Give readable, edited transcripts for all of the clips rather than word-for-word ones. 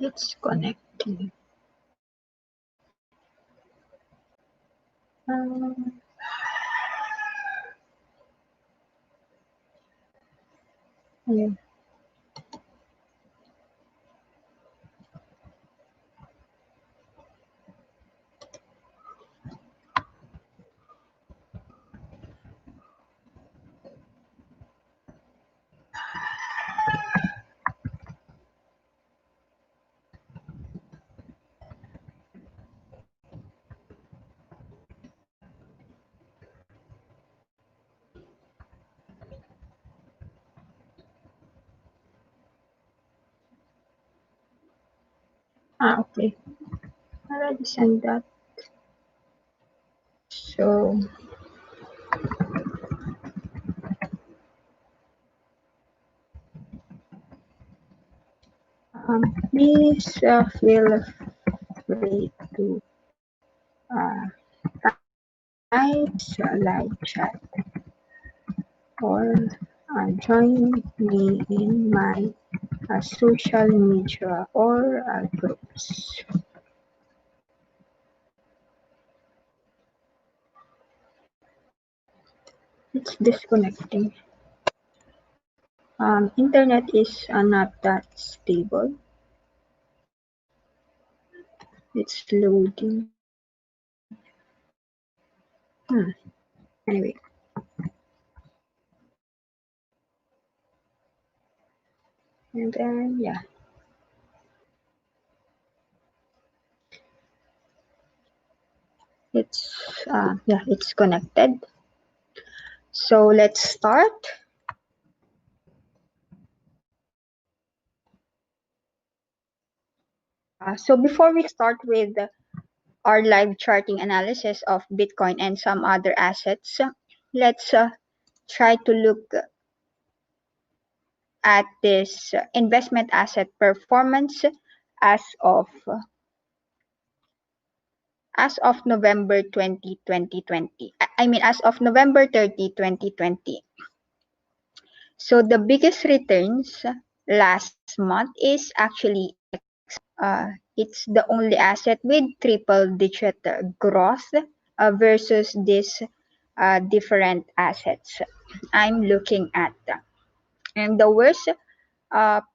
It's connecting. Yeah. Okay. I already sent that. So please feel free to type live chat or join me in my social media or groups. It's disconnecting. Internet is not that stable. It's loading. Anyway. And then, yeah. It's connected. So let's start. So before we start with our live charting analysis of Bitcoin and some other assets, let's try to look at this investment asset performance as of November 2020. I mean, as of November 30, 2020. So the biggest returns last month is actually it's the only asset with triple-digit growth versus these different assets I'm looking at. And the worst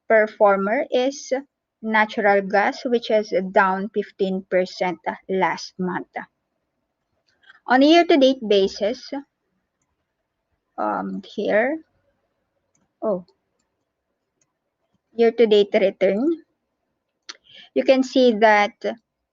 performer is natural gas, which is down 15% last month. On a year-to-date basis, here, year-to-date return, you can see that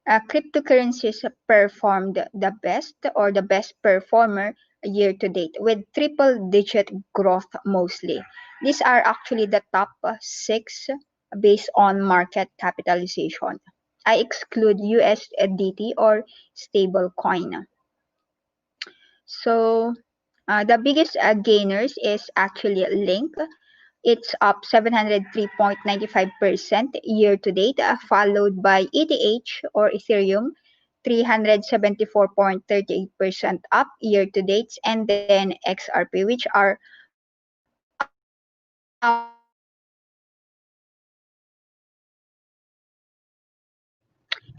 cryptocurrencies performed the best or the best performer year to date with triple digit growth mostly. These are actually the top six based on market capitalization. I exclude USDT or stable coin. So the biggest gainers is actually Link. It's up 703.95% year to date, followed by ETH or Ethereum, 374.38% up year to date, and then XRP, which are up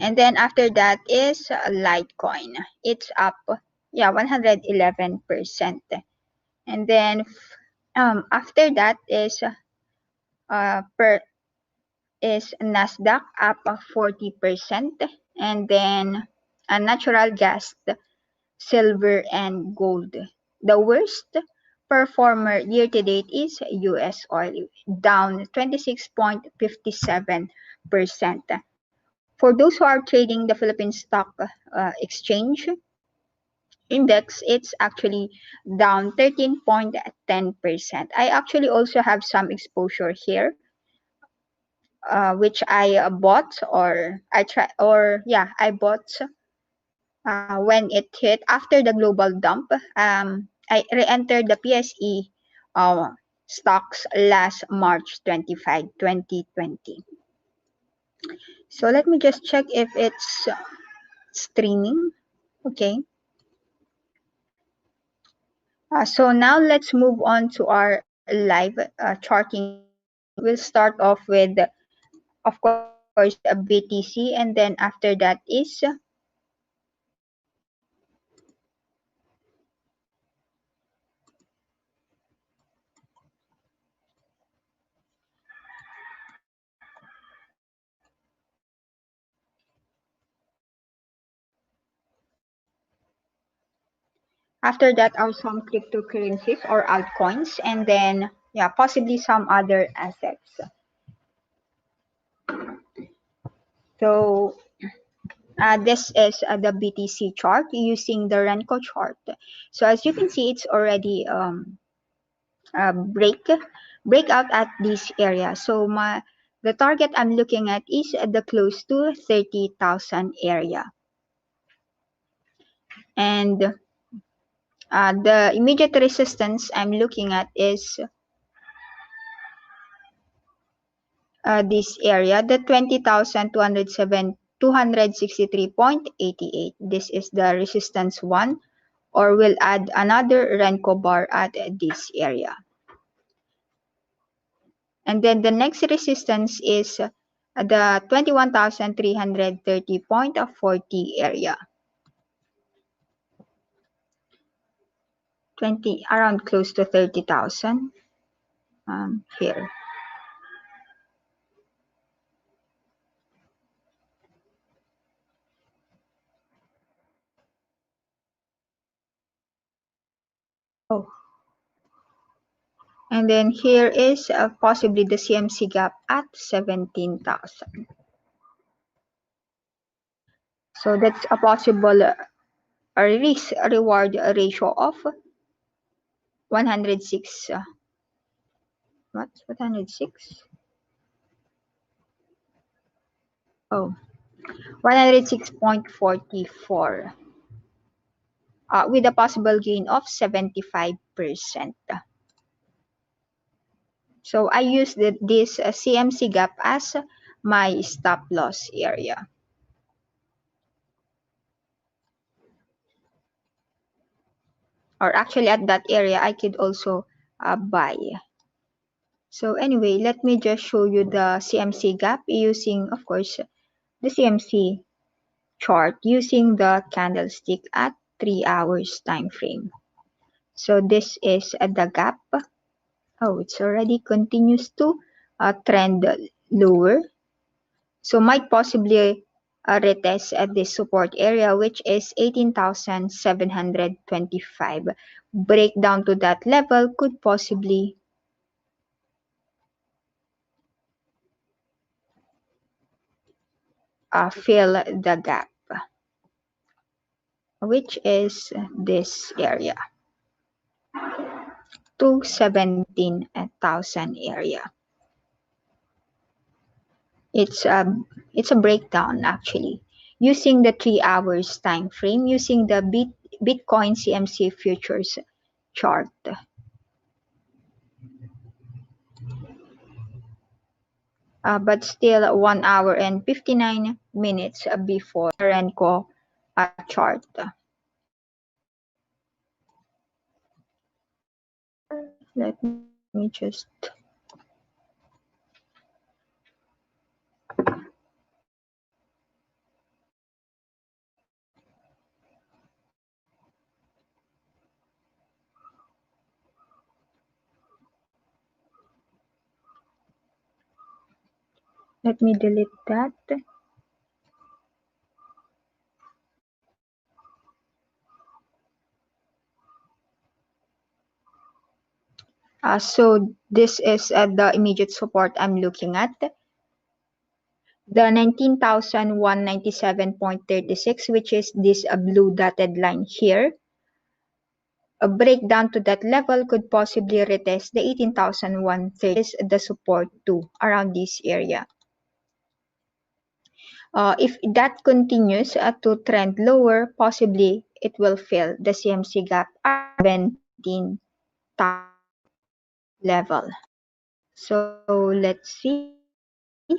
111%. And then after that is Litecoin. It's up 111%. And then after that is Nasdaq up 40%, and then natural gas, silver, and gold. The worst performer year to date is US oil, down 26.57%. For those who are trading the Philippine Stock Exchange Index, it's actually down 13.10%. I actually also have some exposure here, which I bought or I try or yeah I bought when it hit after the global dump. I re-entered the PSE stocks last March 25, 2020. So let me just check if it's streaming. Okay. So now let's move on to our live charting session. We'll start off with, of course, a BTC, and then after that is after that are some cryptocurrencies or altcoins, and then yeah, possibly some other assets. So this is the BTC chart using the Renko chart. So as you can see, it's already breakout at this area. So the target I'm looking at is the close to 30,000 area, and the immediate resistance I'm looking at is this area, the 20,207 263.88. This is the resistance one, or we'll add another Renko bar at this area. And then the next resistance is the 21,330.40 area. 20 around close to 30,000 here. Oh, and then here is possibly the CMC gap at 17,000. So that's a possible risk reward ratio of 106. What? 106? Oh, 106.44. With a possible gain of 75%. So I use this CMC gap as my stop loss area. Or actually at that area, I could also buy. So anyway, let me just show you the CMC gap using, of course, the CMC chart using the candlestick at 3 hours time frame. So this is the gap. Oh, it's already continues to trend lower. So might possibly retest at this support area, which is 18,725. Breakdown to that level could possibly fill the gap, which is this area, to 17,000 area. It's a breakdown actually using the 3 hours time frame using the Bitcoin CMC futures chart. But still 1 hour and 59 minutes before the Renko chart. Let me just let me delete that. So this is the immediate support I'm looking at. the 19,197.36, which is this blue dotted line here, a breakdown to that level could possibly retest the 18,130, is the support too around this area. If that continues to trend lower, possibly it will fill the CMC gap at 17,000 level. So let's see.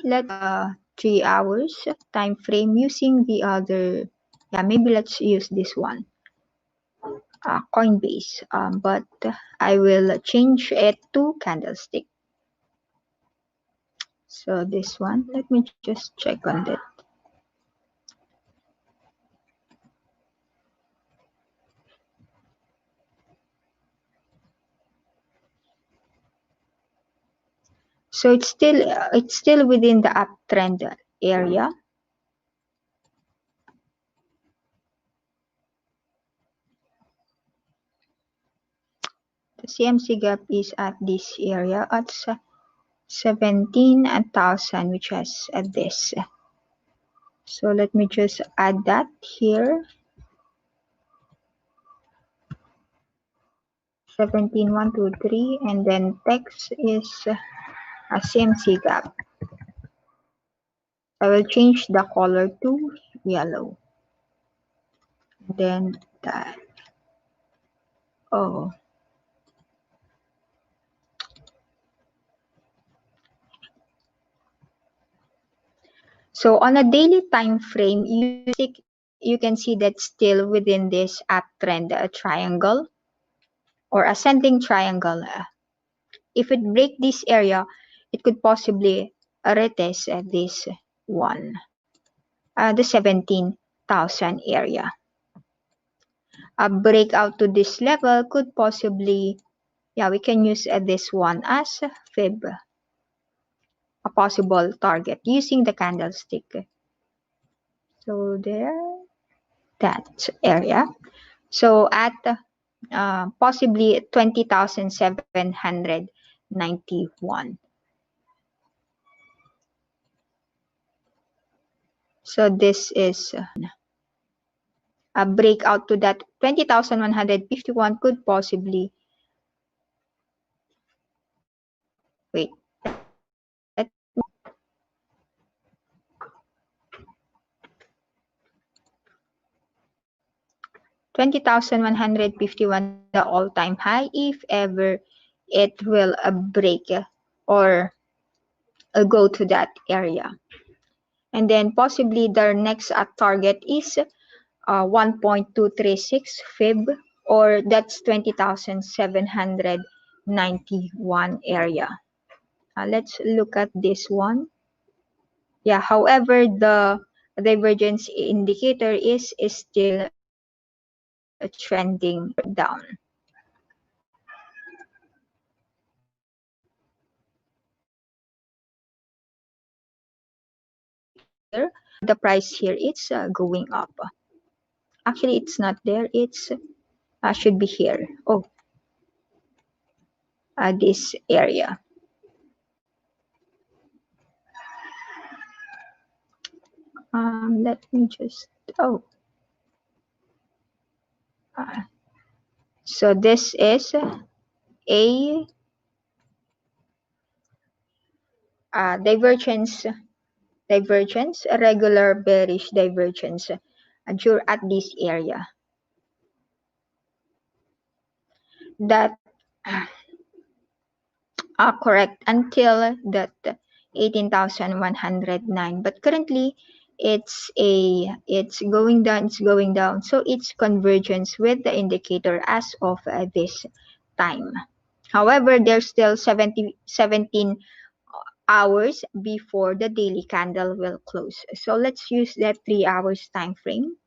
Let's 3 hours time frame using the other. Yeah, maybe let's use this one, Coinbase. But I will change it to candlestick. So this one, let me just check on that. So it's still within the uptrend area. The CMC gap is at this area at 17,000, which has this. So let me just add that here. 17,123, and then text is a CMC gap. I will change the color to yellow. Then that. Oh. So on a daily time frame, you can see that still within this uptrend triangle or ascending triangle. If it break this area, it could possibly retest this one, the 17,000 area. A breakout to this level could possibly, yeah, we can use this one as fib, a possible target using the candlestick. So there, that area. So at possibly 20,791. So this is a breakout to that 20,151 could possibly, wait, let 20,151 could be the all-time high if ever it will break or go to that area. And then possibly their next target is 1.236 fib, or that's 20,791 area. Let's look at this one. Yeah, however, the divergence indicator is still trending down. Here, the price here it's going up. Actually, it's not there. It's should be here. Oh, this area. Let me just. Oh. So this is a divergence, a regular bearish divergence at this area. That correct until that 18,109, but currently it's going down, so it's convergence with the indicator as of this time. However, there's still 17 hours before the daily candle will close, so let's use that 3 hours time frame.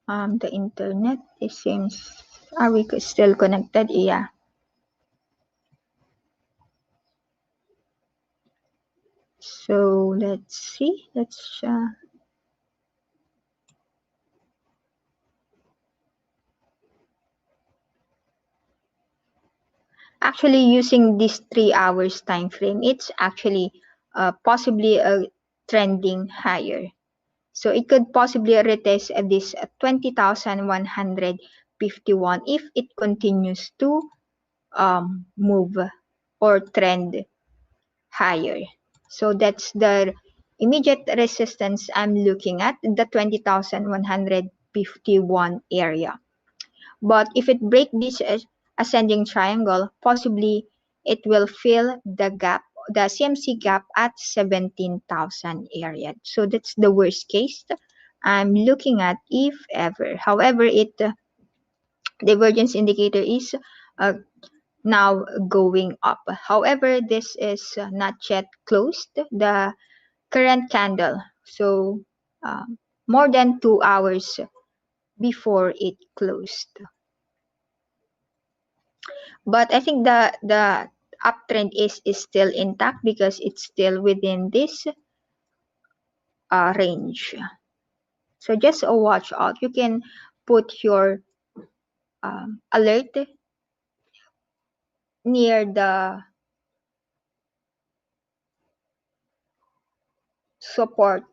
The internet, it seems, are we still connected? Yeah. So let's see. Actually, using this 3 hours time frame, it's actually possibly trending higher. So it could possibly retest this 20,151 if it continues to move or trend higher. So that's the immediate resistance I'm looking at, the 20,151 area. But if it breaks this ascending triangle, possibly it will fill the gap, the CMC gap at 17,000 area. So that's the worst case I'm looking at if ever. However, divergence indicator is uh, now going up. However, this is not yet closed, the current candle. So more than 2 hours before it closed. But I think the uptrend is still intact because it's still within this range. So just watch out. You can put your alert near the support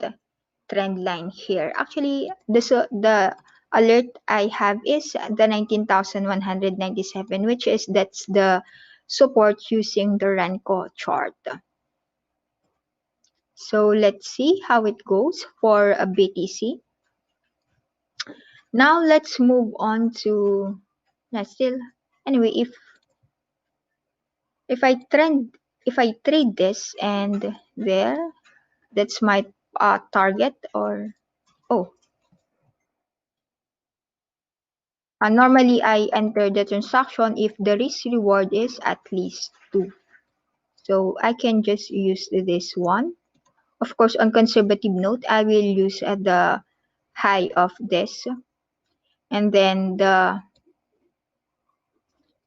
trend line here. Actually, the alert I have is the 19,197, which is that's the support using the Renko chart. So let's see how it goes for a BTC. Now let's move on to still anyway if I trade this and there that's my target or oh normally I enter the transaction if the risk reward is at least 2. So I can just use this one. Of course, on conservative note, I will use the high of this and then the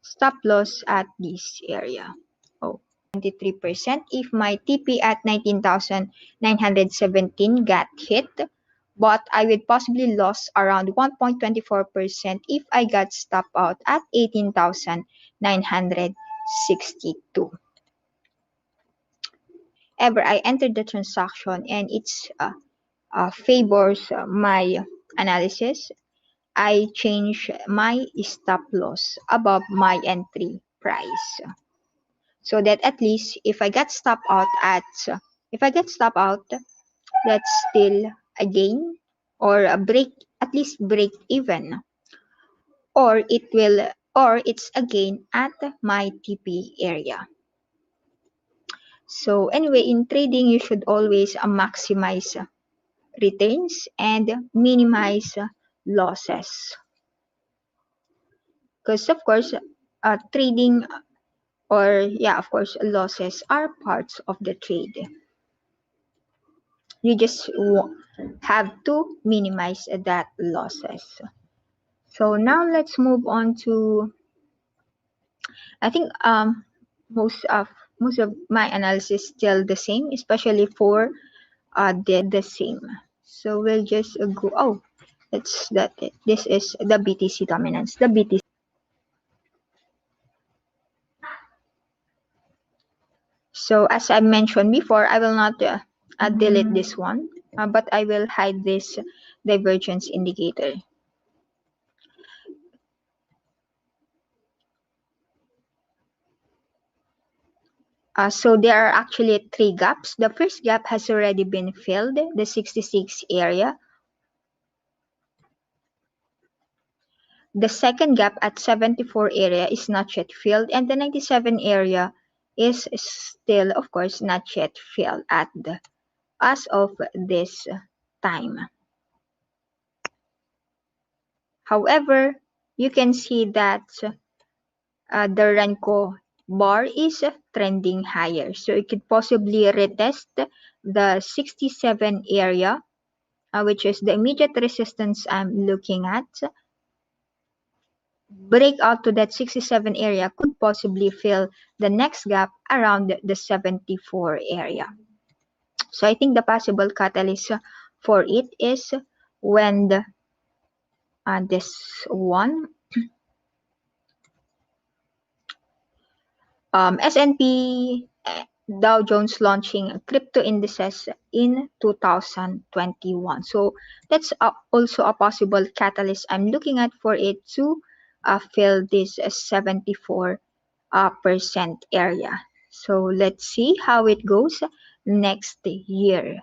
stop loss at this area. Oh, 23% if my TP at 19,917 got hit, but I would possibly lose around 1.24% if I got stop out at 18,962. Ever I entered the transaction and it's favors my analysis, I change my stop loss above my entry price. So that at least if I get stopped out that's still a gain or a break, at least break even, or it's a gain at my TP area. So anyway, in trading you should always maximize returns and minimize losses, because of course trading or of course losses are parts of the trade. You just have to minimize that losses. So now let's move on to I think most of my analysis still the same, especially for the same. So we'll just go it's that this is the BTC dominance, the BTC. So as I mentioned before, I will not delete this one, but I will hide this divergence indicator. So there are actually 3 gaps. The first gap has already been filled, the 66 area. The second gap at 74 area is not yet filled, and the 97 area is still, of course, not yet filled as of this time. However, you can see that the Renko bar is trending higher. So it could possibly retest the 67 area, which is the immediate resistance I'm looking at. Break out to that 67 area could possibly fill the next gap around the 74 area. So I think the possible catalyst for it is when this one S&P Dow Jones launching crypto indices in 2021. So that's also a possible catalyst I'm looking at for it to fill this 74% area. So let's see how it goes next year.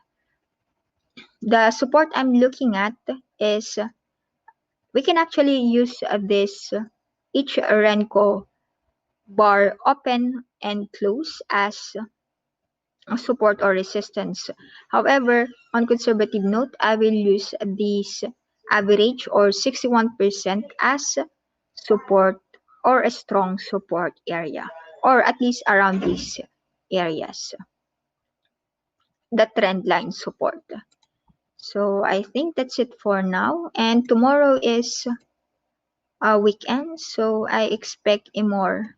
The support I'm looking at is we can actually use this each Renko bar open and close as support or resistance. However, on conservative note, I will use this average or 61% as support or a strong support area, or at least around these areas, the trend line support. So I think that's it for now, and tomorrow is a weekend, so I expect a more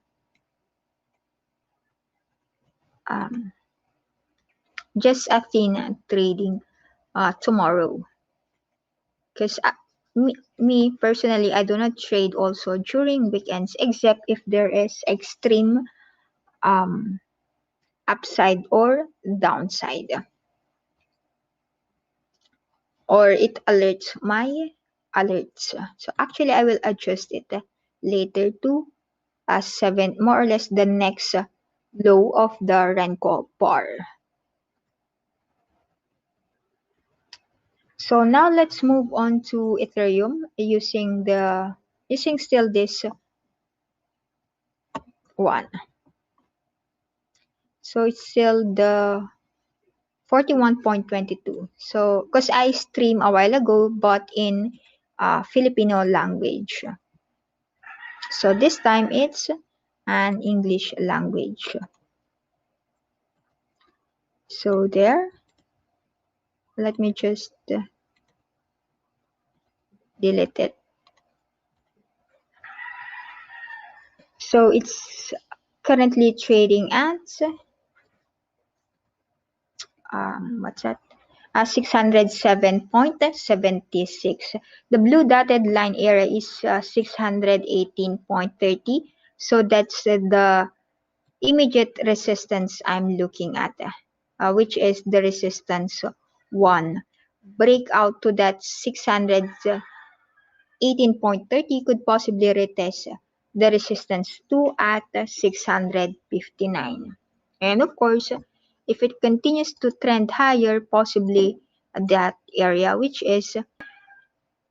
um, just a thin trading tomorrow, because me personally, I do not trade also during weekends except if there is extreme um, upside or downside, or it alerts my alerts. So actually I will adjust it later to 7, more or less the next low of the Renko bar. So now let's move on to Ethereum using still this one. So it's still the 41.22. So because I streamed a while ago but in Filipino language. So this time it's an English language. So there, let me just delete it. So it's currently trading at what's that? 607.76. The blue dotted line area is 618.30. So that's the immediate resistance I'm looking at, which is the resistance 1. Breakout to that 618.30 could possibly retest the resistance 2 at 659. And of course, if it continues to trend higher, possibly that area, which is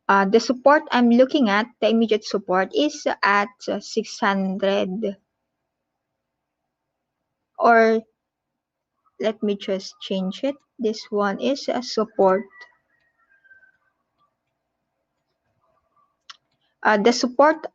the support I'm looking at, the immediate support is at 600, or let me just change it. This one is a support. The support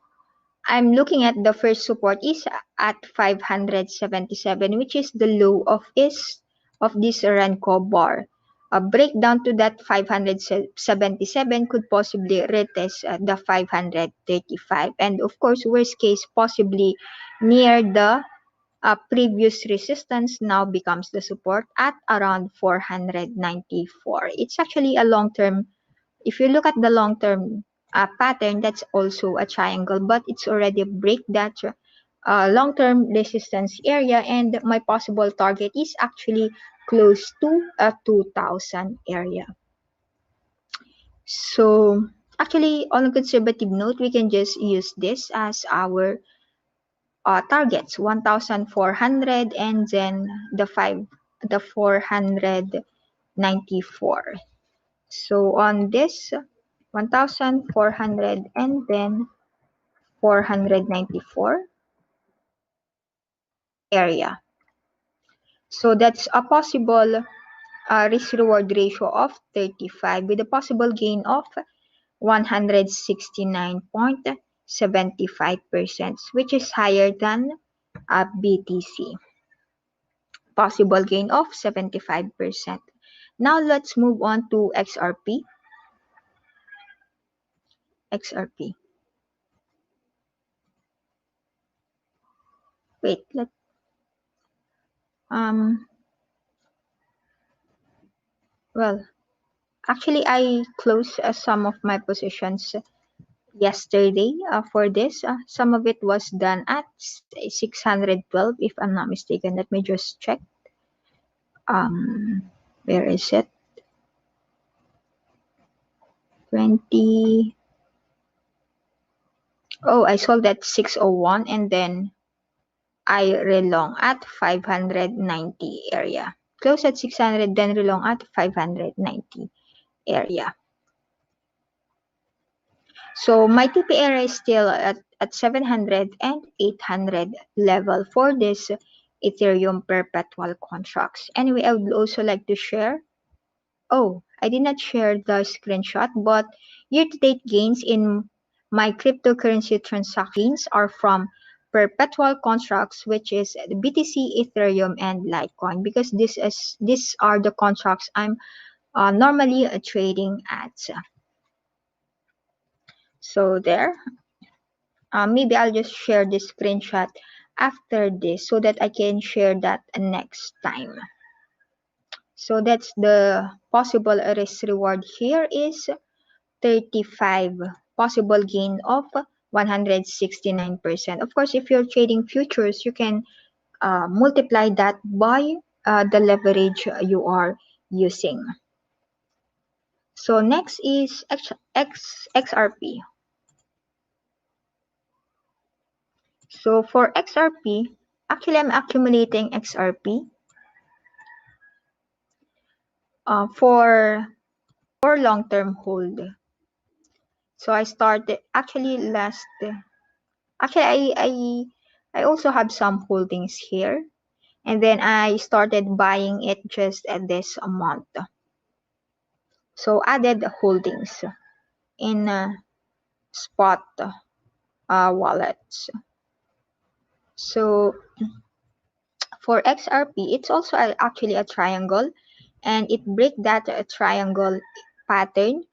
I'm looking at, the first support is at 577, which is the low of this Renko bar. A breakdown to that 577 could possibly retest the 535, and of course, worst case, possibly near the previous resistance now becomes the support at around 494. It's actually a long-term, if you look at the long-term pattern, that's also a triangle, but it's already break that long-term resistance area, and my possible target is actually close to a 2000 area. So actually, on a conservative note, we can just use this as our targets, 1400 and then the 494. So on this 1400 and then 494 area. So that's a possible risk reward ratio of 35 with a possible gain of 169.75%, which is higher than BTC. Possible gain of 75%. Now let's move on to XRP. XRP. Wait, well, actually I closed some of my positions yesterday for this. Some of it was done at 612, if I'm not mistaken. Let me just check. Um, where is it? 20. Oh, I sold at 601 and then I relong at 590 area. Close at 600, then relong at 590 area. So my TP area is still at 700 and 800 level for this Ethereum perpetual contracts. Anyway, I would also like to share. Oh, I did not share the screenshot, but year-to-date gains in my cryptocurrency transactions are from perpetual contracts, which is BTC, Ethereum, and Litecoin, because these are the contracts I'm normally trading at. So there. Maybe I'll just share this screenshot after this so that I can share that next time. So that's the possible risk reward here is 35, possible gain of 169%. Of course, if you're trading futures, you can multiply that by the leverage you are using. So next is XRP. So for XRP, actually I'm accumulating XRP for long-term hold. So I started actually I also have some holdings here, and then I started buying it just at this month. So added holdings in spot wallets. So for XRP, it's also actually a triangle, and it break that triangle pattern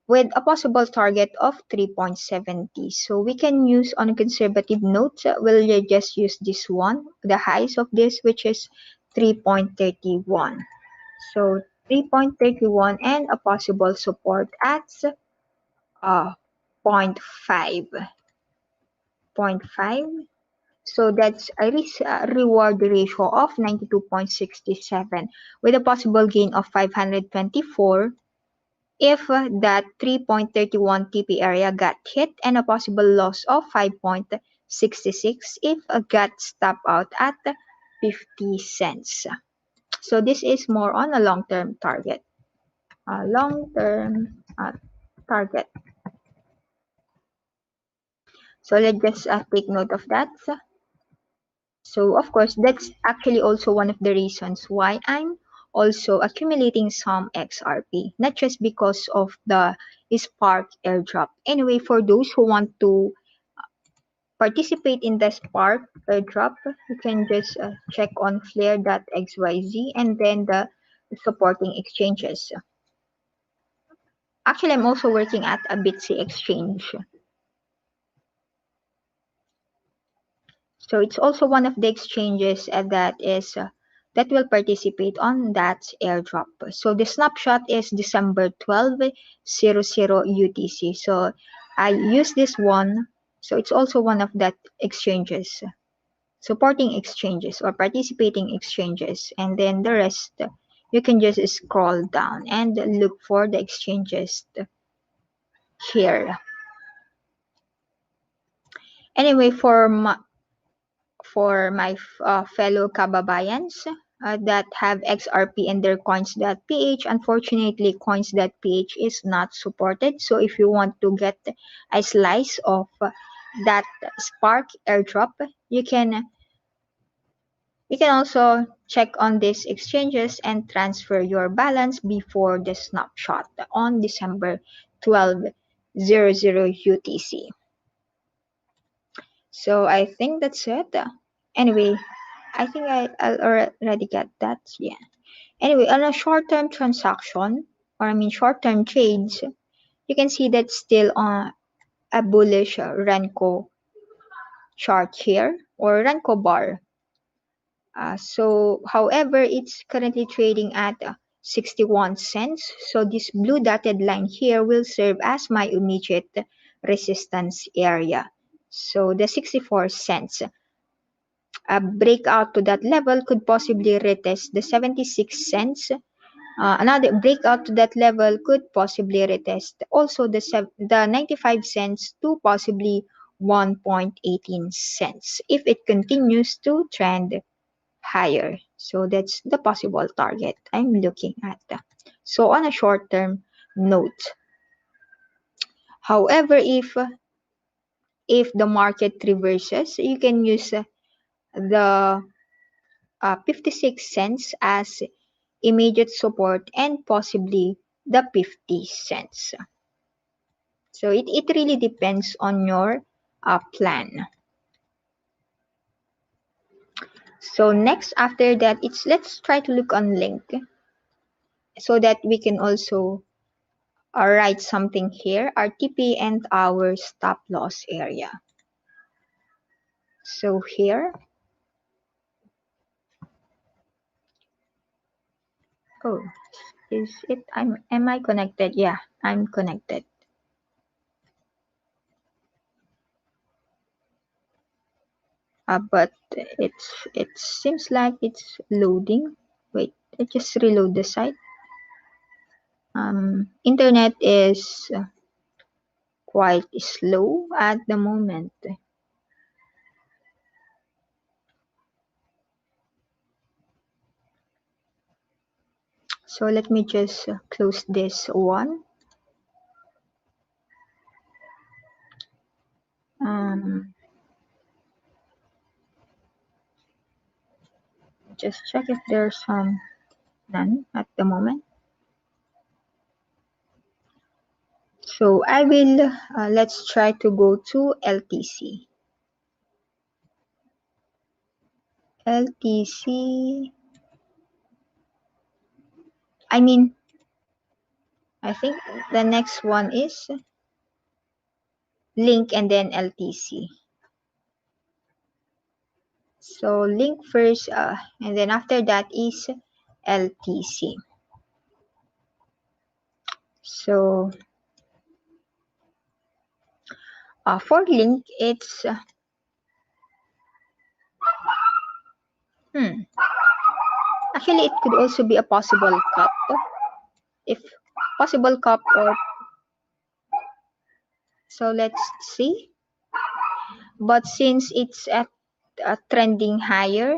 with a possible target of 3.70. So we can use on a conservative note, we'll just use this one, the highs of this, which is 3.31. So 3.31 and a possible support at uh, 0.5. 0.5. So that's a risk reward ratio of 92.67 with a possible gain of 524 if that 3.31 TP area got hit and a possible loss of 5.66 if got stopped out at 50 cents. So this is more on a long-term target. Long-term target. So let's just take note of that. So of course, that's actually also one of the reasons why I'm also accumulating some XRP, not just because of the Spark airdrop. Anyway, for those who want to participate in the Spark airdrop, you can just check on flare.xyz and then the supporting exchanges. Actually, I'm also working at a Bitsy exchange. So it's also one of the exchanges that will participate on that airdrop. So the snapshot is December 12, 00 UTC. So I use this one. So it's also one of that exchanges, supporting exchanges or participating exchanges. And then the rest, you can just scroll down and look for the exchanges here. Anyway, for my fellow kababayans that have XRP in their Coins.ph. Unfortunately, Coins.ph is not supported. So if you want to get a slice of that Spark airdrop, you can also check on these exchanges and transfer your balance before the snapshot on December 12, 00 UTC. So I think that's it. Anyway, I think I already get that. Yeah. Anyway, on a short-term transaction, or I mean short-term trades, you can see that still on a bullish Renko chart here, or Renko bar. However, it's currently trading at 61 cents. So this blue dotted line here will serve as my immediate resistance area. So the 64 cents. A breakout to that level could possibly retest the 76 cents. Another breakout to that level could possibly retest also the 95 cents to possibly 1.18 cents if it continues to trend higher. So that's the possible target I'm looking at. So on a short-term note, however, if the market reverses, you can use the 56 cents as immediate support and possibly the 50 cents. So it really depends on your plan. So next after that, let's try to look on link so that we can also write something here, our TP and our stop loss area. So here, oh, is it, am I connected? Yeah, I'm connected. But it seems like it's loading. Wait, I just reload the site. Internet is quite slow at the moment. So let me just close this one. Just check if there's none at the moment. So I will, let's try to go to LTC. LTC, I think the next one is Link and then LTC. So Link first, and then after that is LTC. So for Link, it's actually it could also be a possible cup. If possible cup or so let's see. But since it's at trending higher,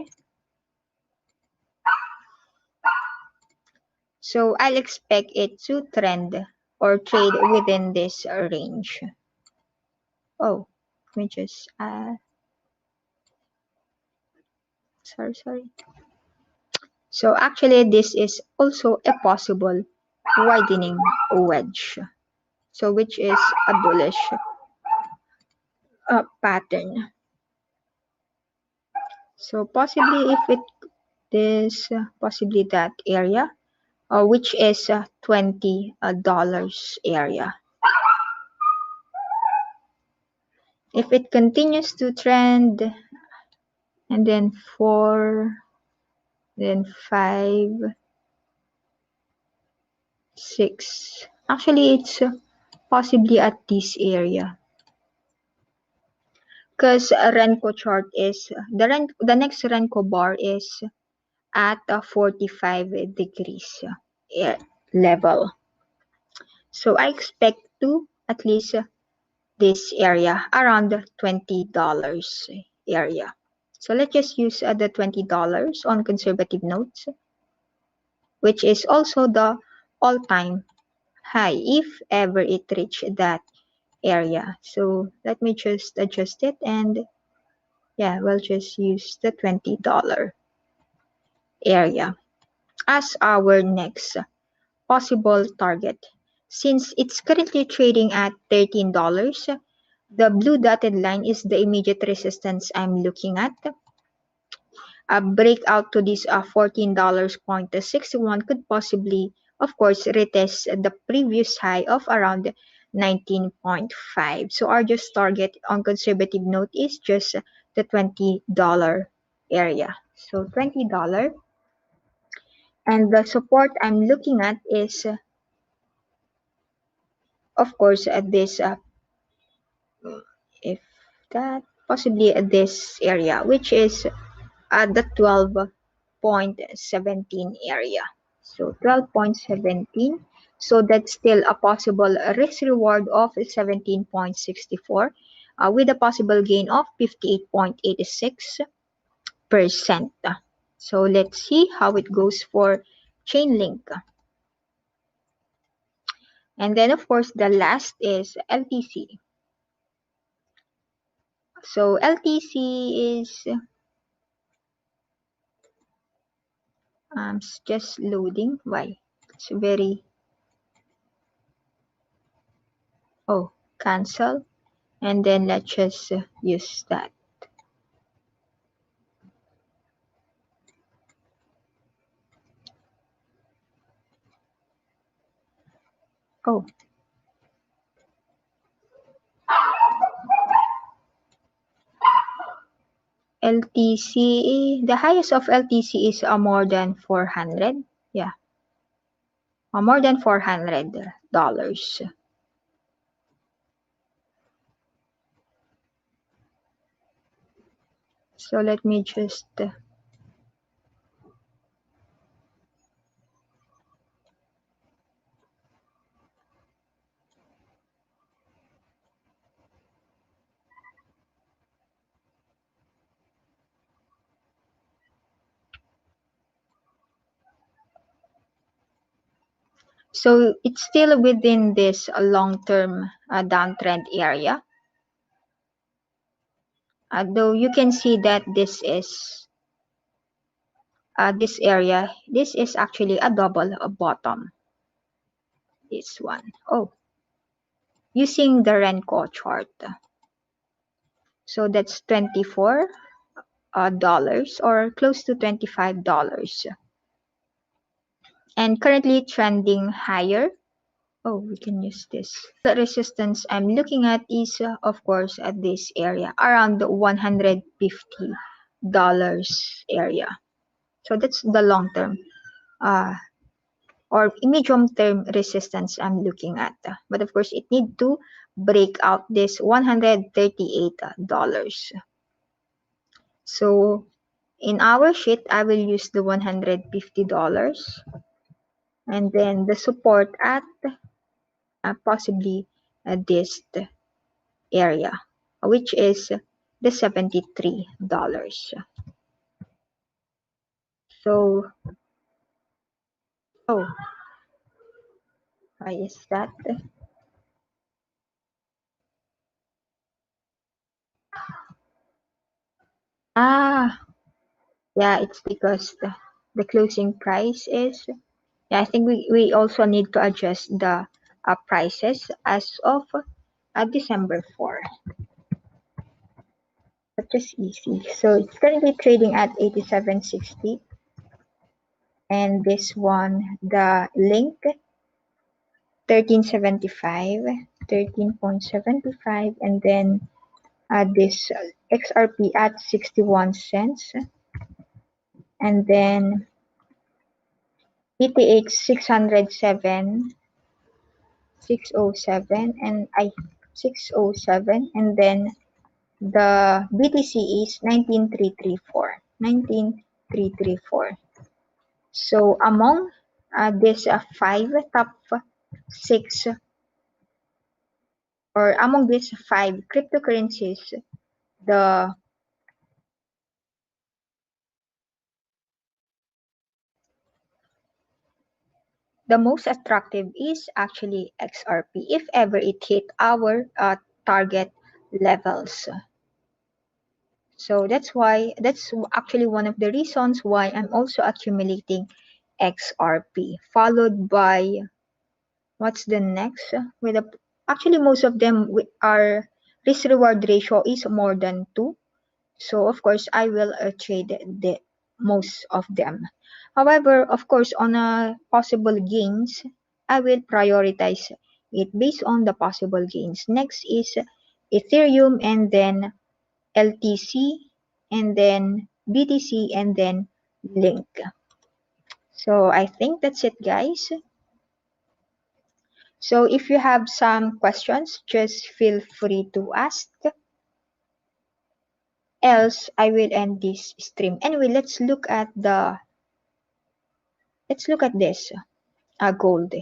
so I'll expect it to trend or trade within this range. Oh, let me just sorry. So actually this is also a possible widening wedge. So which is a bullish pattern. So possibly if it is possibly that area, which is $20 area. If it continues to trend, and then 4, then 5, 6. Actually, it's possibly at this area. Because Renko chart is, the next Renko bar is at 45 degrees level. So I expect to at least this area around $20 area. So let's just use the $20 on conservative notes, which is also the all-time high if ever it reached that area. So let me just adjust it, and yeah, we'll just use the $20 area as our next possible target. Since it's currently trading at $13, the blue dotted line is the immediate resistance I'm looking at. A breakout to this $14.61 could possibly, of course, retest the previous high of around 19.5. So our just target on conservative note is just the $20 area. So $20. And the support I'm looking at is, of course, this if that possibly this area, which is at the 12.17 area. So 12.17. So that's still a possible risk reward of 17.64 with a possible gain of 58.86%. So let's see how it goes for Chainlink. And then of course the last is LTC. So LTC is just loading. Why? It's very cancel, and then let's just use that. Oh, LTC, the highest of LTC is more than 400. Yeah, more than $400. So let me just so it's still within this long-term downtrend area. Though you can see that this is this area, this is actually a double bottom. This one. Oh, using the Renko chart. So that's $24 or close to $25. And currently trending higher. Oh, we can use this. The resistance I'm looking at is, of course, at this area, around the $150 area. So that's the long term or medium term resistance I'm looking at. But of course, it need to break out this $138. So in our sheet, I will use the $150 and then the support at possibly this area, which is the $73. So, oh, why is that? Ah, yeah, it's because the closing price is, yeah, I think we also need to adjust the prices as of December 4. That's just easy. So it's currently trading at 87.60. And this one, the link 1375, 13.75, and then this XRP at 61 cents, and then ETH 607, 607, and 607, and then the BTC is 19334, 19334. So among these top six, or among these five cryptocurrencies, the most attractive is actually XRP if ever it hit our target levels. So that's actually one of the reasons why I'm also accumulating XRP, followed by what's the next? Actually most of them are risk reward ratio is more than 2. So of course I will trade the most of them. However, of course, on possible gains, I will prioritize it based on the possible gains. Next is Ethereum, and then LTC, and then BTC, and then Link. So I think that's it, guys. So if you have some questions, just feel free to ask. Else, I will end this stream. Anyway, let's look at this gold.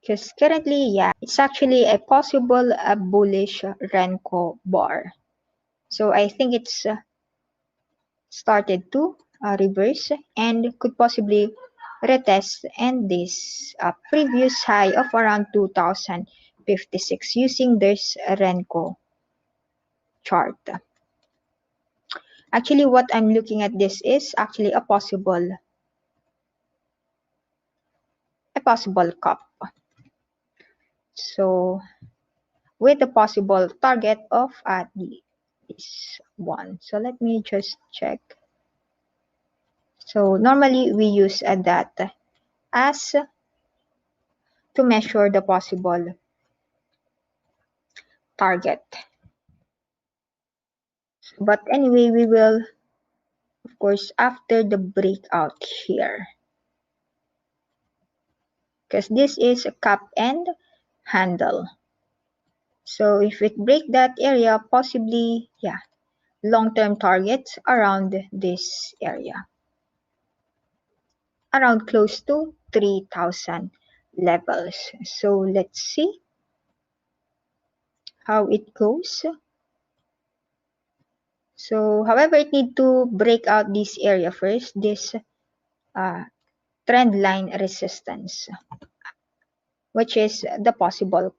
Because currently, yeah, it's actually a possible bullish Renko bar. So I think it's started to reverse and could possibly retest and this previous high of around 2056 using this Renko chart. Actually, what I'm looking at this is actually a possible cup. So with a possible target of this one. So let me just check. So normally we use that as to measure the possible target. But anyway, we will, of course, after the breakout here. Because this is a cup and handle. So if it break that area, possibly, yeah, long-term targets around this area. Around close to 3,000 levels. So let's see how it goes. So however, it need to break out this area first, this trend line resistance, which is the possible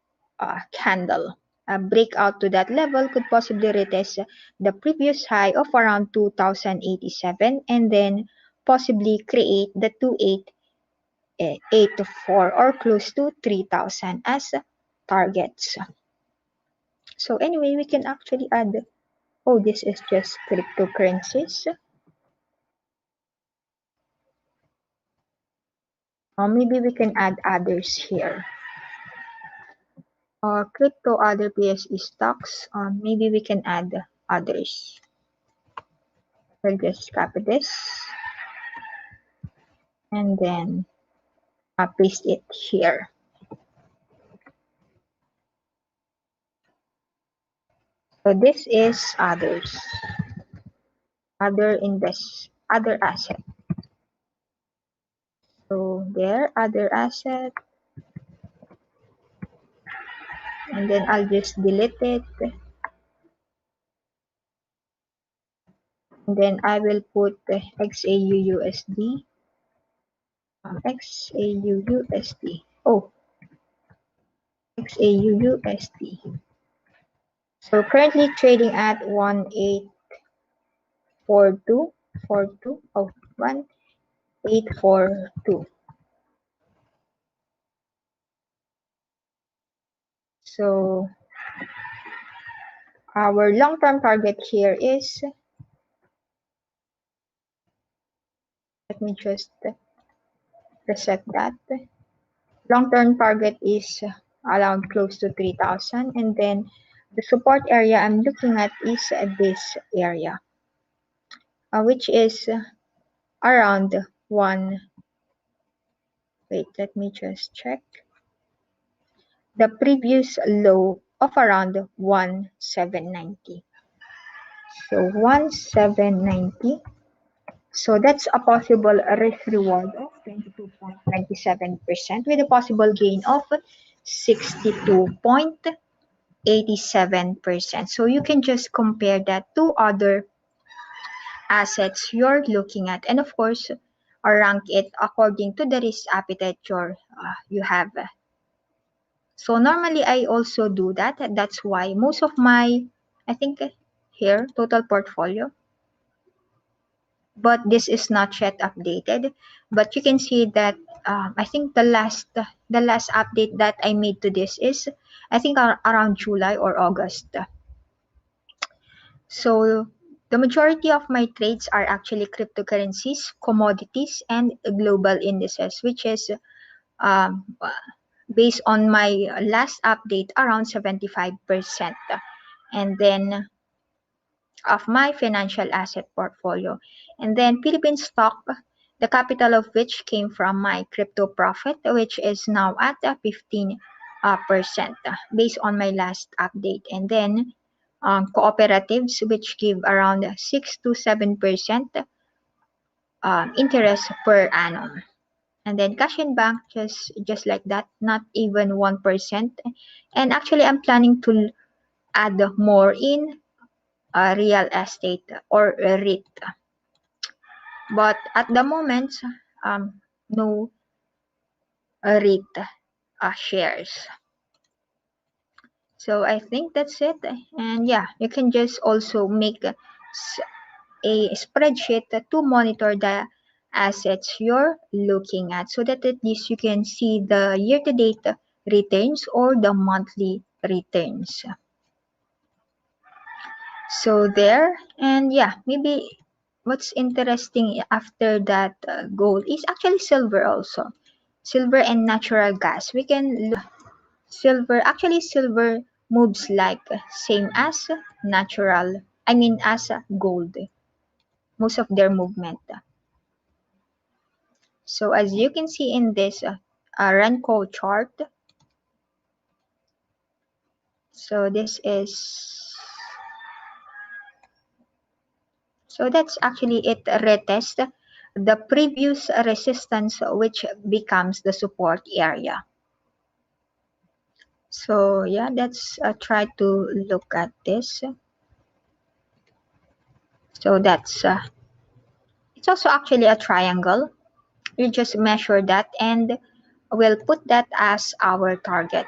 candle. A breakout to that level could possibly retest the previous high of around 2087 and then possibly create the 2884 or close to 3000 as targets. So anyway, we can actually add, oh, this is just cryptocurrencies. Maybe we can add others here. Crypto, other PSE stocks. Maybe we can add others. We'll just copy this and then paste it here. So this is others, other asset. So there, other asset, and then I'll just delete it. And then I will put XAUUSD, XAUUSD. Oh, XAUUSD. So currently trading at 1842, oh, 1842. So our long-term target here is, let me just reset that. Long-term target is around close to 3,000, and then the support area I'm looking at is this area, which is around wait, let me just check. The previous low of around 1790. So 1790. So that's a possible risk reward of 22.97% with a possible gain of 62.87%. So you can just compare that to other assets you're looking at, and of course rank it according to the risk appetite you have. So normally I also do that. That's why most of my, I think here, total portfolio, but this is not yet updated. But you can see that I think the last update that I made to this is, I think around July or August. So the majority of my trades are actually cryptocurrencies, commodities, and global indices, which is um, based on my last update around 75%. And then of my financial asset portfolio. And then Philippine stock, the capital of which came from my crypto profit, which is now at 15% based on my last update. And then cooperatives, which give around 6 to 7% interest per annum. And then cash in bank, just like that, not even 1%. And actually, I'm planning to add more in real estate or REIT. But at the moment, no REIT shares. So I think that's it. And yeah, you can just also make a spreadsheet to monitor the assets you're looking at so that at least you can see the year-to-date returns or the monthly returns. So there, and yeah, maybe what's interesting after that gold is actually silver also. Silver and natural gas. We can look silver. Actually, silver moves like same as natural. I mean, as gold. Most of their movement. So as you can see in this Renko chart, so this is so that's actually it retest the previous resistance which becomes the support area. So yeah, let's try to look at this. So that's it's also actually a triangle. We just measure that and we'll put that as our target,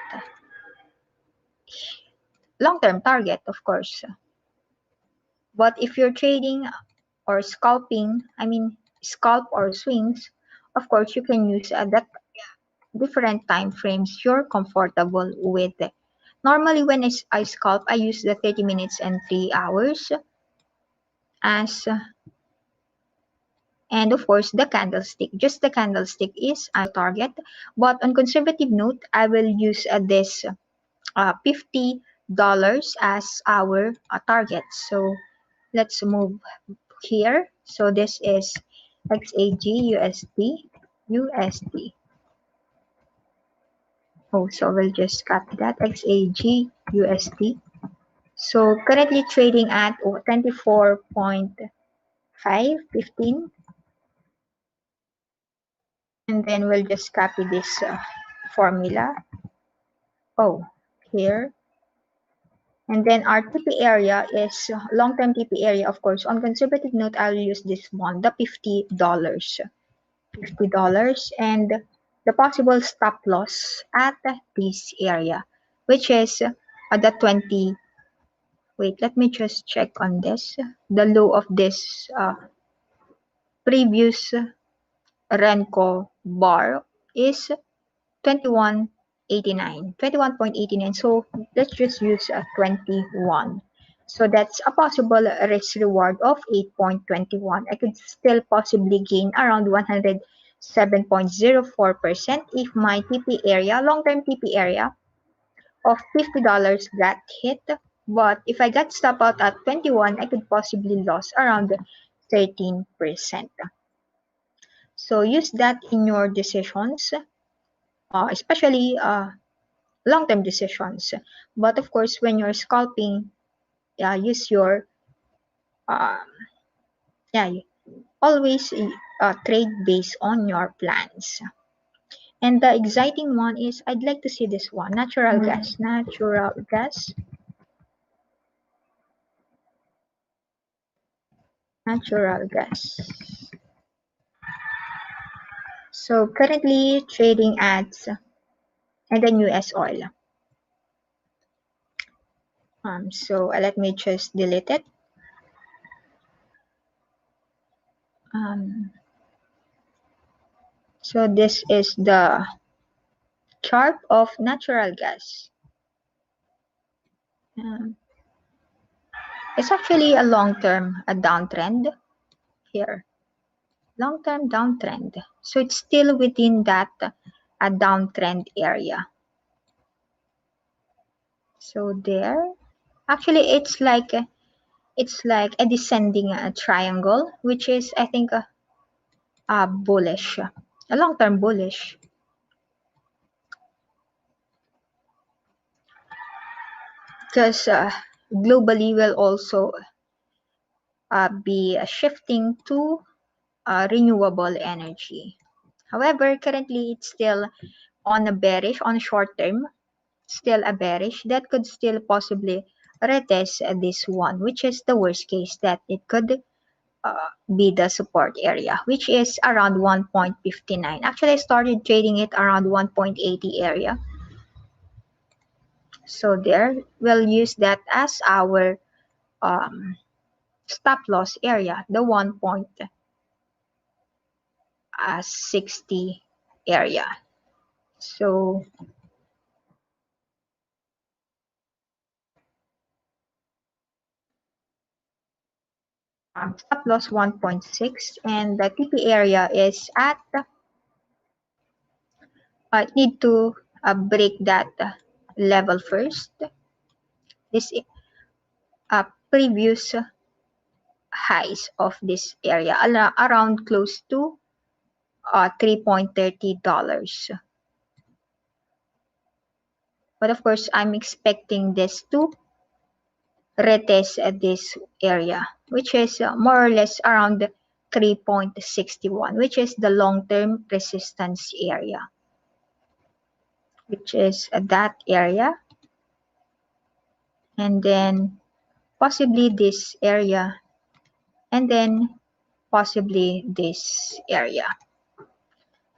long-term target, of course. But if you're trading or scalping, I mean scalp or swings, of course you can use that different time frames you're comfortable with. Normally when I scalp, I use the 30 minutes and 3 hours as and of course the candlestick. Just the candlestick is our target. But on conservative note, I will use this $50 as our target. So let's move here. So this is XAG USD. Oh, so we'll just copy that XAG USD. So currently trading at 24.515, and then we'll just copy this formula. Oh, here. And then our TP area is long-term TP area, of course. On conservative note, I'll use this one, the $50. $50 and the possible stop loss at this area, which is the 20. Wait, let me just check on this. The low of this previous Renko bar is 21.89. So let's just use 21. So that's a possible risk reward of 8.21. I could still possibly gain around 107.04% if my TP area, long-term TP area of $50 got hit. But if I got stop out at 21, I could possibly lose around 13%. So use that in your decisions, especially long-term decisions. But of course, when you're scalping, use your uh, yeah, always trade based on your plans. And the exciting one is I'd like to see this one, natural gas, natural gas, natural gas. So currently trading at and then US oil. So let me just delete it. So this is the chart of natural gas. It's actually a long-term downtrend here. Long-term downtrend. So it's still within that downtrend area. So there. Actually, it's like it's like a descending triangle, which is, I think, bullish, a long-term bullish. Because globally will also be shifting to renewable energy. However, currently it's still on a bearish, on short term, still a bearish that could still possibly retest this one, which is the worst case that it could be the support area, which is around 1.59. Actually, I started trading it around 1.80 area. So there, we'll use that as our stop loss area, the 1.60 area. So stop loss 1.6, and the TP area is at, need to break that level first. This previous highs of this area around close to $3.30. But of course, I'm expecting this to retest at this area, which is more or less around 3.61, which is the long-term resistance area, which is that area, and then possibly this area, and then possibly this area.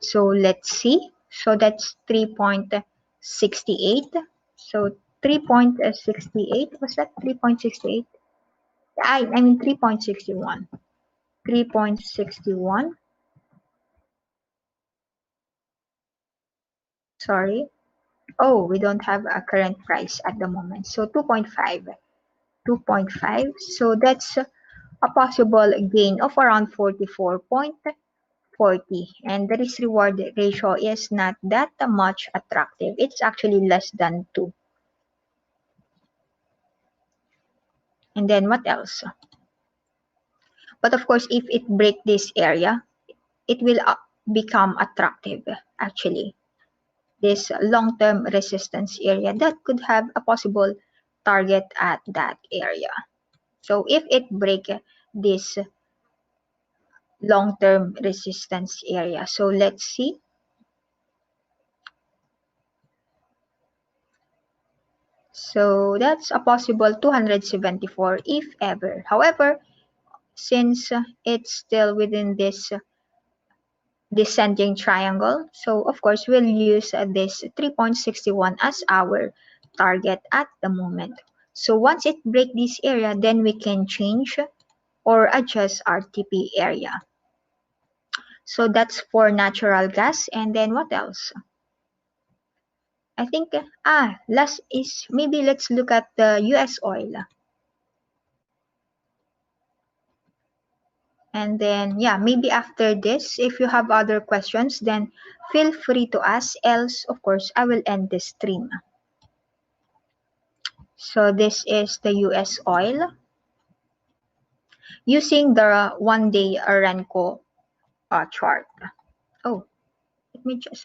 So let's see. So that's 3.68. So 3.68, was that 3.68? I mean 3.61. 3.61. Sorry. Oh, we don't have a current price at the moment. So 2.5. 2.5. So that's a possible gain of around 44.40. And the risk reward ratio is not that much attractive. It's actually less than 2. And then what else? But of course, if it break this area, it will become attractive actually. This long-term resistance area that could have a possible target at that area. So if it break this long-term resistance area, so let's see. So that's a possible 274 if ever. However, since it's still within this descending triangle, so of course we'll use this 3.61 as our target at the moment. So once it break this area, then we can change or adjust our TP area. So that's for natural gas. And then what else? I think last is, maybe let's look at the US oil. And then yeah, maybe after this, if you have other questions, then feel free to ask, else of course I will end this stream. So this is the US oil using the 1-day Aramco chart. Oh,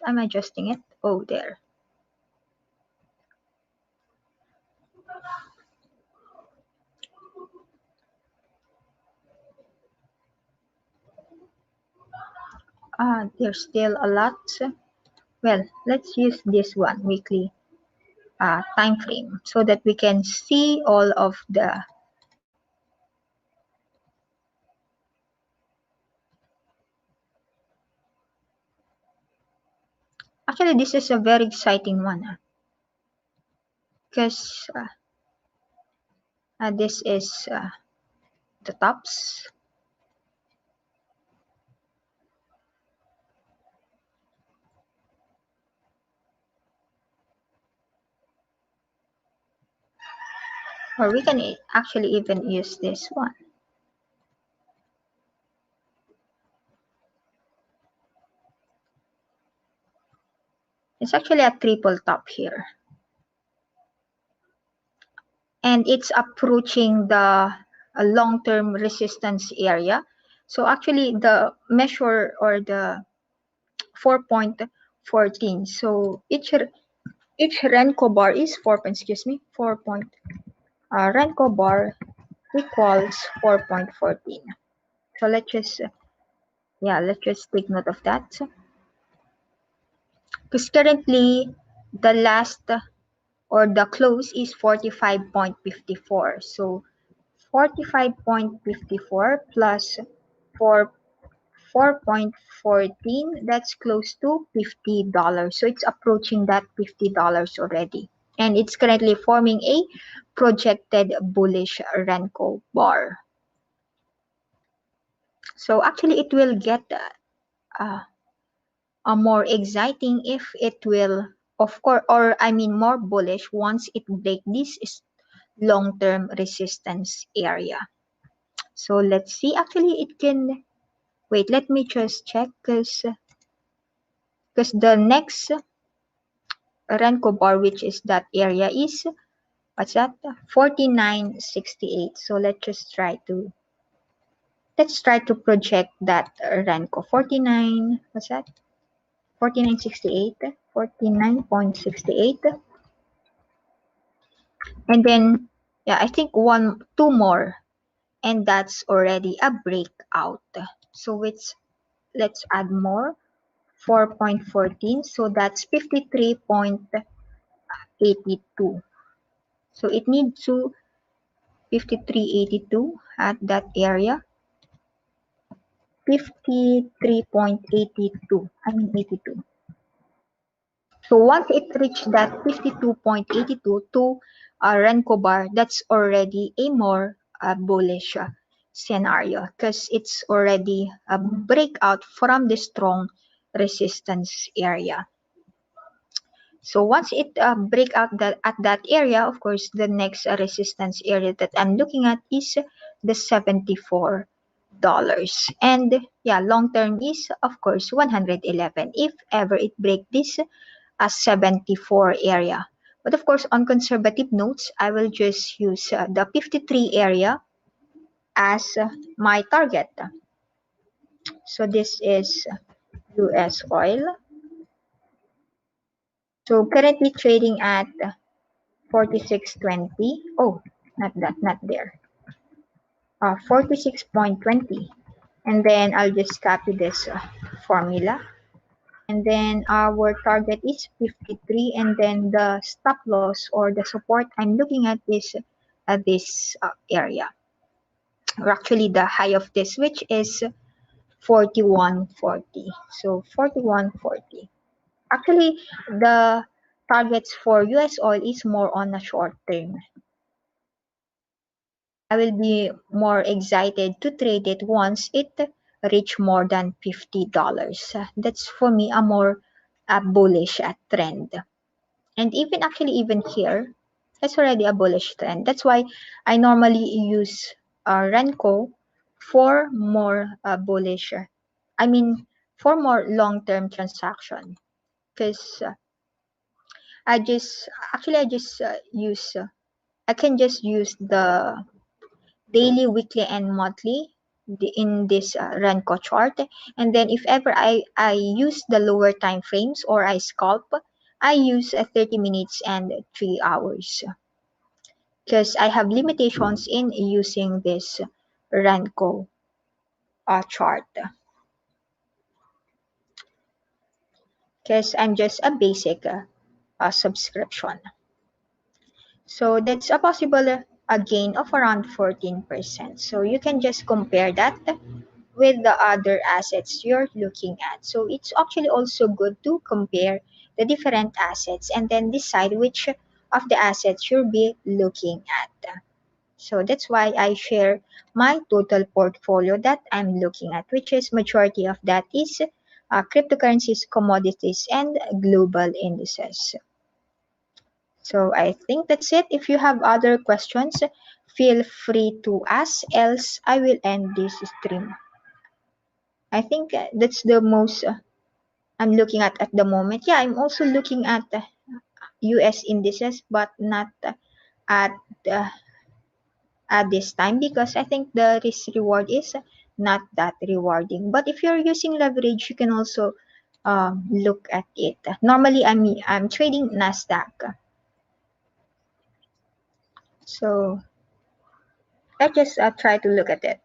I'm adjusting it. Oh, there. There's still a lot. Well, let's use this one, weekly time frame, so that we can see all of the actually this is a very exciting one because this is the tops, or we can actually even use this one. It's actually a triple top here, and it's approaching the a long-term resistance area. So actually the measure or the 4.14. So each Renko bar is 4 point, Renko bar equals 4.14. So let's just take note of that. Because currently the last or the close is 45.54. So 45.54 plus 4 4.14, that's close to $50. So it's approaching that $50 already. And it's currently forming a projected bullish Renko bar. So actually it will get uh, a more exciting if it will, of course, or I mean more bullish once it breaks this long-term resistance area. So let's see. Actually, it can wait. Let me just check because the next Renko bar, which is that area, is what's that? 49.68. So let's try to project that Renko 49. What's that? 49.68. 49.68. And then yeah, I think two more, and that's already a breakout. So let's add more 4.14. So that's 53.82. So it needs to 53.82 at that area. 53.82. I mean 82. So once it reached that 52.82 to Renko bar, that's already a more bullish scenario because it's already a breakout from the strong resistance area. So once it break out at that area, of course, the next resistance area that I'm looking at is the $74. And yeah, long term is of course 111 if ever it break this 74 area. But of course, on conservative notes, I will just use the 53 area as my target. So this is US oil. So currently trading at 46.20. Oh, not that, not there. 46.20. And then I'll just copy this formula. And then our target is 53. And then the stop loss or the support I'm looking at is this area. Or actually the high of this, which is 41.40. So 41.40. Actually, the targets for US oil is more on a short term. I will be more excited to trade it once it reach more than $50. That's for me a more bullish trend. And even here, it's already a bullish trend. That's why I normally use Renko for more bullish. I mean, for more long-term transaction. Because I just use, I can just use the daily, weekly, and monthly in this Renko chart. And then if ever I use the lower time frames or I scalp, I use 30 minutes and 3 hours because I have limitations in using this Renko chart because I'm just a basic subscription. So that's a possible a gain of around 14%. So you can just compare that with the other assets you're looking at. So it's actually also good to compare the different assets and then decide which of the assets you'll be looking at. So that's why I share my total portfolio that I'm looking at, which is majority of that is cryptocurrencies, commodities, and global indices. So I think that's it. If you have other questions, feel free to ask, else I will end this stream. I think that's the most I'm looking at the moment. Yeah, I'm also looking at US indices, but not at at this time because I think the risk reward is not that rewarding. But if you're using leverage, you can also look at it. Normally, I'm trading Nasdaq, so let's just try to look at it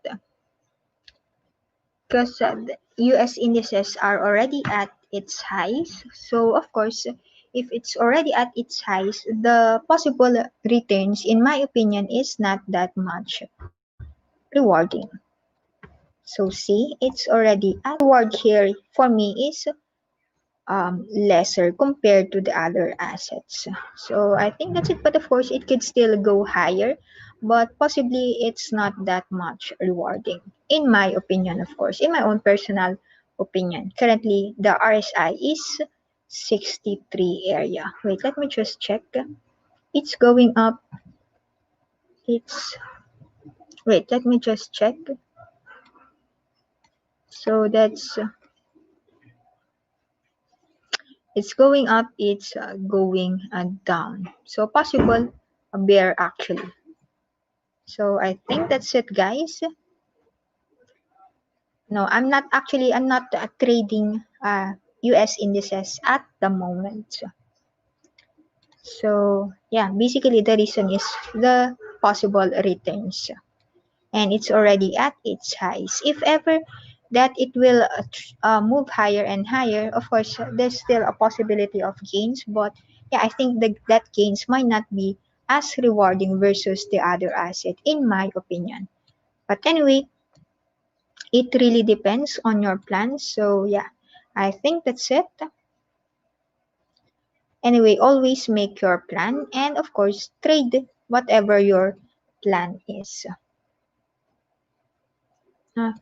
because the U.S. indices are already at its highs. So of course, if it's already at its highs, the possible returns, in my opinion, is not that much rewarding. So see, it's already at reward here for me is lesser compared to the other assets. So I think that's it. But of course, it could still go higher, but possibly it's not that much rewarding, in my opinion, of course, in my own personal opinion. Currently, the RSI is 63 area. Wait, let me just check. It's going up. It's wait, let me just check. So that's it's going up, it's going down. So possible a bear actually. So I think that's it, guys. No, I'm not trading US indices at the moment. So yeah, basically the reason is the possible returns. And it's already at its highs. If ever that it will move higher and higher, of course, there's still a possibility of gains. But yeah, I think that gains might not be as rewarding versus the other asset, in my opinion. But anyway, it really depends on your plans. So yeah, I think that's it. Anyway, always make your plan and of course trade whatever your plan is.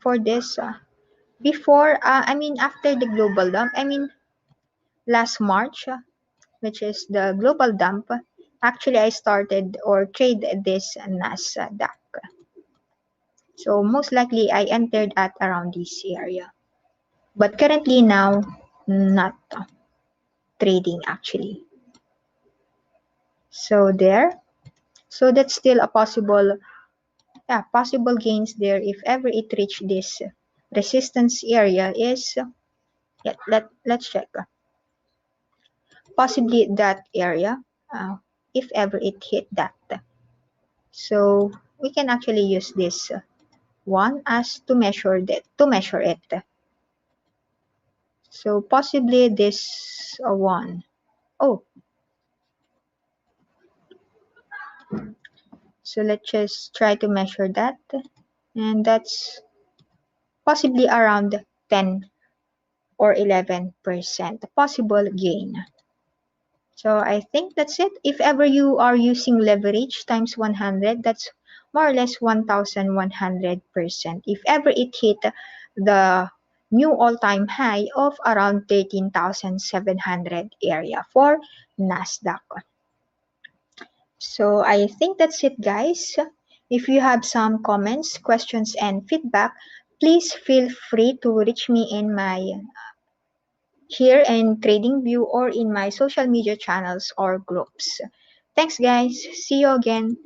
For this, before, after the global dump, last March, which is the global dump, actually I started or trade this Nasdaq. So most likely I entered at around this area. But currently now, not trading actually. So there. So that's still a possible gains there if ever it reach this resistance area is, let's check. Possibly that area, if ever it hit that. So we can actually use this one as to measure it. So possibly this one. Oh, so let's just try to measure that, and that's possibly around 10 or 11% possible gain. So I think that's it. If ever you are using leverage times 100, that's more or less 1,100%. If ever it hit the new all-time high of around 13,700 area for Nasdaq. So I think that's it, guys. If you have some comments, questions, and feedback, please feel free to reach me in my here in TradingView or in my social media channels or groups. Thanks, guys. See you again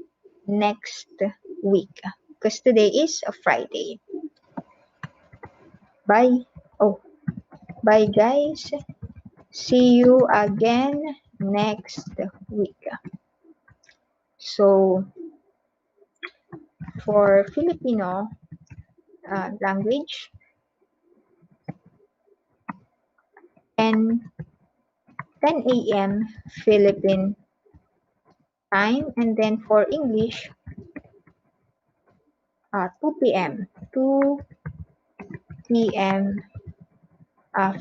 next week because today is a Friday. Bye. Oh, bye, guys. See you again next week. So, for Filipino language, 10 a.m. Philippine time, and then for English, 2 p.m. 2 p.m.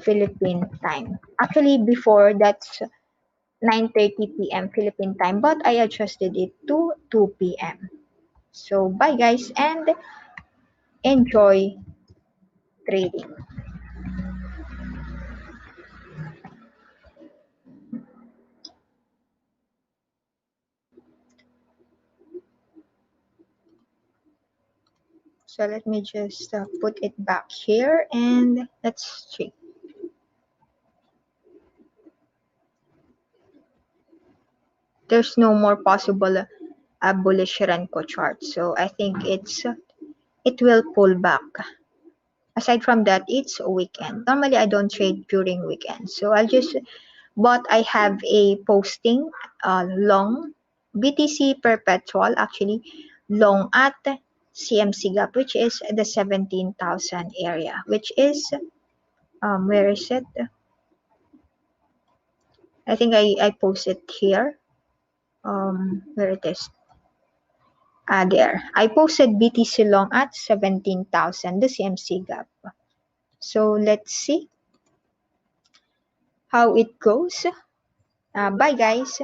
Philippine time. Actually, before that's 9:30 p.m. Philippine time, but I adjusted it to 2 p.m. So, bye guys and enjoy trading. So, let me just put it back here and let's check. There's no more possible a bullish Renko chart. So I think it will pull back. Aside from that, it's a weekend. Normally I don't trade during weekends. So I'll just, but I have a posting long BTC perpetual, actually long at CMC gap, which is the 17,000 area, which is where is it? I think I posted here. Where it is? There. I posted BTC long at 17,000, the CMC gap. So let's see how it goes. Bye guys.